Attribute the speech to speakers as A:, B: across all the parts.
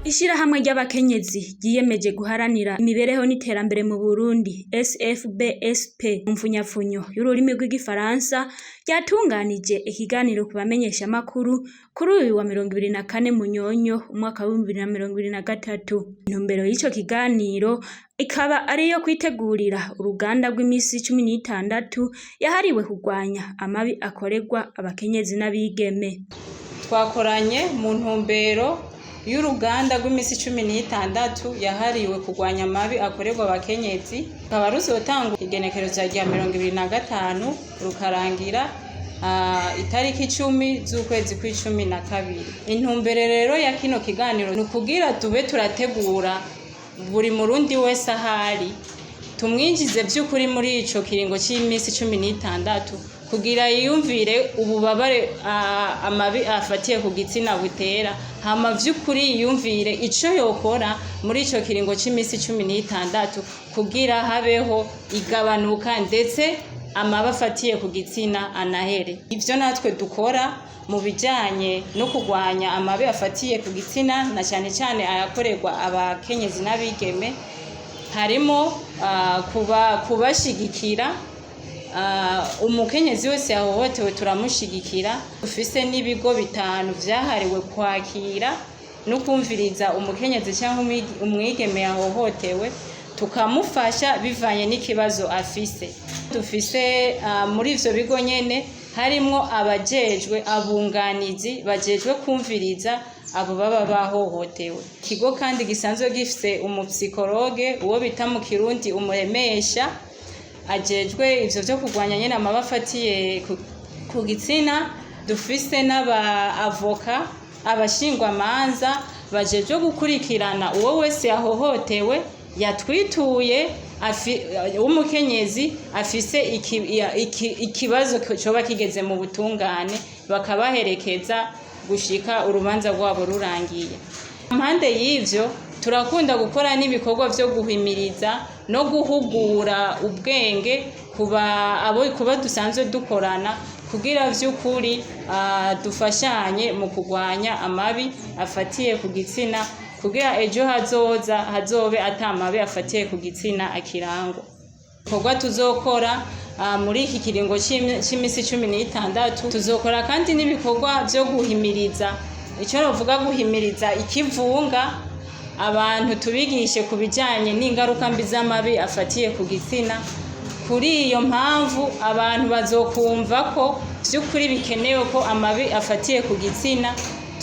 A: Ishirahamwe ry'abakenyezi ryiyemeje guharanira imibereho n'iterambere mu Burundi SFBSP mfunyafunyo y'ururimi rw'igifaransa ryatunganije ikiganiro ku bamenyeshamakuru kuri uyu wa 24 Munyonyo umwaka wa 2023. Ntumbero y'ico kiganiro ikaba ariyo kwitegurira uruganda rw'imisi 16 yahariwe kurwanya amabi akorerwa abakenyezi n'abigeme.
B: Twakoranye mu ntumbero y'uruganda rw'imisi 16 yahariwe kurwanya amabi akorerwa abakenyezi, akaba ruzotanga igenekerezo rya 2025 rukarangira itariki 10 z'ukwezi kwa12. Intumbero rero ya kino kiganiro ni kugira tube turategura buri murundi wese ahari tumwinjize by'ukuri muri ico kiringo c'imisi 16 kugira yiyumvire ububabare amabi afatiye ku gitsina butera, hama vy'ukuri yiyumvire ico yokora muri ico kiringo c'imisi 16 kugira habeho igabanuka ndetse amabi afatiye ku gitsina anahere. Ivyo natwe dukora mu bijanye no kurwanya amabi afatiye ku gitsina na cyane cyane ayakorerwa abakenyezi n'abigeme, harimo kubashigikira. Umukenyezi wese yahohotewe turamushigikira. Dufise n'ibigo 5 vyahariwe kwakira no kumviriza umukenyezi cyangwa umwigeme yahohotewe, tukamufasha bivanye n'ikibazo afise. Dufise muri ivyo bigo nyene harimo abajejwe abunganizi bajejwe kumviriza abo baba bahohotewe. Ikigo kandi gisanzwe gifise umupsikologe uwo bita mu Kirundi umuremesha ajejwe ivyo byo kurwanya nyene amabi afatiye ku gitsina. Dufise n'aba avoka abashingwa manza bajejwe gukurikirana uwo wese yahohotewe yatwituye umukenyezi afise ikibazo coba kigeze mu butungane, bakabaherekeza gushika urubanza rwabo rurangiye. Impande y'ivyo turakunda gukora n'ibikorwa vyo guhimiriza no guhugura ubwenge kuba dusanzwe dukorana kugira vy'ukuri dufashanye mu kurwanya amabi afatiye ku gitsina, kugira ejo hazobe atamabi afatiye ku gitsina akirango. Igikorwa tuzokora muri iki kiringo c'imisi 16 tuzokora kandi n'ibikorwa vyo guhimiriza. Ico novuga guhimiriza ikivunga abantu tubigishe kubijanye n'ingaruka mbi z'amabi afatiye ku gitsina. Kuri iyo mpamvu abantu bazokumva ko vy'ukuri bikenewe ko amabi afatiye ku gitsina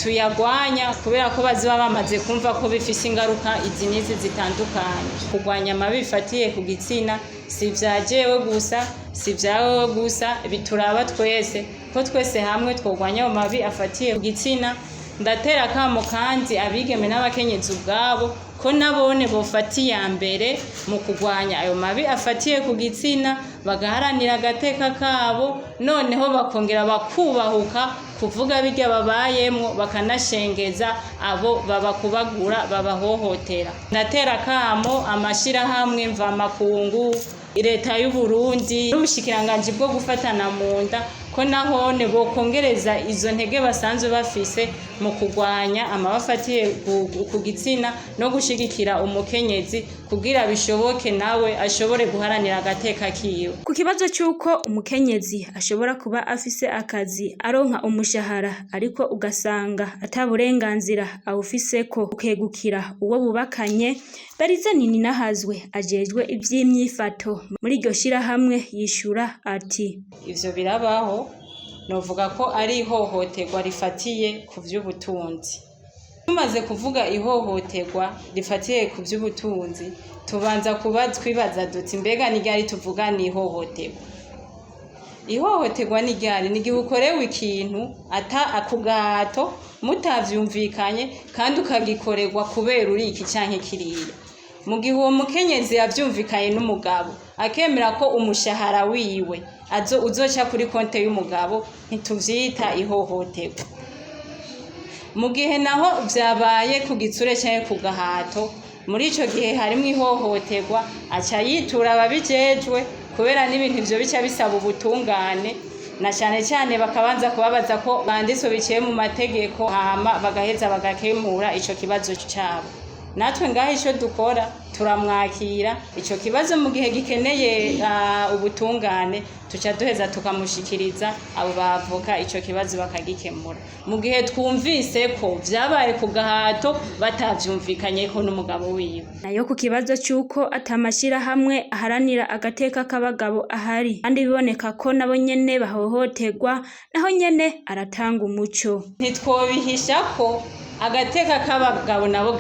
B: tuyagwanya, kubera ko baziba bamaze kumva ko bifise ingaruka izi n'izi zitandukanye. Kurwanya amabi afatiye ku gitsina si vyajewe gusa, si vyawe gusa, bituraba twese, ko twese hamwe twogwanya amabi afatiye ku gitsina. Ndatera akamo kandi abigeme n'abakenyezi ubwabo ko nabone bofatiye mbere mu kurwanya ayo mabi afatiye ku gitsina, bagaharanira agateka kabo, noneho bakongera bakubahuka kuvuga birya babayemwo, bakanashengeza abo babakubagura babahohotera. Ndatera akamo amashirahamwe mvamakungu, leta y'u Burundi n'ubushikiranganji bwo gufatana mu nda ko nahone bokongereza izo ntege basanzwe bafise mu kurwanya amabi afatiye ku gitsina no gushigikira umukenyezi kugira bishoboke nawe ashobore guharanira agateka kiwe.
A: Ku kibazo cy'uko umukenyezi ashobora kuba afise akazi aronka umushahara ariko ugasanga ataburenganzira awufise ko ukegukira uwo bubakanye, Bariza nini nahazwe ajejwe ivy'imyifato muri iryo shirahamwe yishura ati
B: ivyo birabaho, novuga ko ari ihohoterwa rifatiye ku vy'ubutunzi. Tumaze kuvuga ihohoterwa rifatiye ku vy'ubutunzi, tubanza kuba twibaza duti mbega ni ryari tuvuga ni ihohoterwa. Ihohoterwa ni ryari? Ni igihe ukorewe ikintu akugahato mutavyumvikanye kandi ukagikorerwa kubera uri iki canke kiriya. Mu gihe uwo mukenyezi yavyumvikanye n'umugabo akemera ko umushahara wiwe uzoca kuri konte y'umugabo, ntituvyita ihohoterwa. Mu gihe naho vyabaye ku gitsure canke ku gahato, muri ico gihe harimo ihohoterwa, aca yitura ababijejwe kubera n'ibintu ivyo bica bisaba ubutungane na cyane bakabanza kubabaza ko banditswe biciye mu mategeko hama bagaheza bagakemura ico kibazo cyabo. Natwe ngaho ico dukora turamwakira ico kibazo mu gihe gikeneye ubutungane tuca duheza tukamushikiriza abo bavoka ico kibazo bakagikemura. Mu gihe twumvise ko vyabaye ku gahato batavyumvikanyeko n'umugabo wiwe.
A: Nayo ku kibazo cyuko atamashirahamwe aharanira agateka k'abagabo ahari kandi biboneka ko nabo nyene bahohoterwa, naho nyene aratanga umuco.
B: Ntitwobihisha ko agateka k'abagabo nabo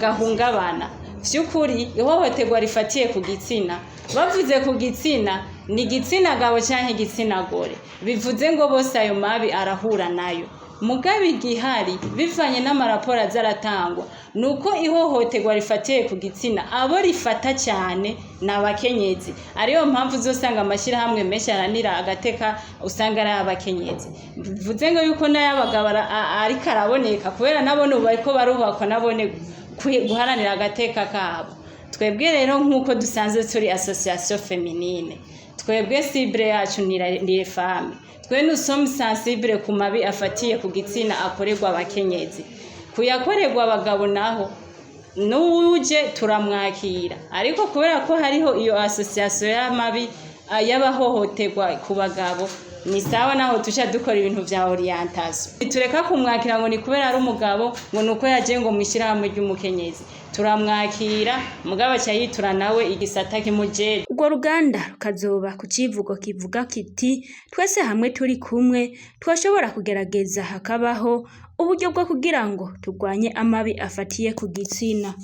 B: gahungabana. Vyukuri ihohoterwa rifatiye ku gitsina, bavuze ku gitsina ni gitsina gabo canke gitsina gore, bivuze ngo bose ayo mabi arahura nayo. Mugabe igihari bivanye n'amaraporo azaratangwa nuko ihohoterwa rifatiye ku gitsina abo rifata cyane n'abakenyezi, ariyo mpamvu uzosanga amashirahamwe menshi aranira agateka usanga ari abakenyezi. Bivuze ngo yuko n'ayabagabo ariko araboneka kubera nabone bariko barubakwa nabone guharanira agateka kabo. Twebwe rero nk'uko dusanzwe turi association féminine, twebwe cible yacu ni les femmes. Twe nous sommes sensibles ku mabi afatiye ku gitsina akorerwa abakenyezi. Kuyakorerwa abagabo naho n'uje turamwakira, ariko kubera ko hariho iyo association y'amabi y'abahohoterwa ku bagabo ni sawa naho tuca dukora ibintu vya orientation. Tureka kumwakira ngo ni kubera ari umugabo ngo nuko yaje ngo mwishirahamwe ry'umukenyezi. Turamwakira mugabo cyayitura nawe igisata kimujeri.
A: Urwo ruganda rukazoba ku civugo kivuga kiti twese hamwe turi kumwe twashobora kugerageza hakabaho uburyo bwo kugira ngo turwanye amabi afatiye ku gitsina.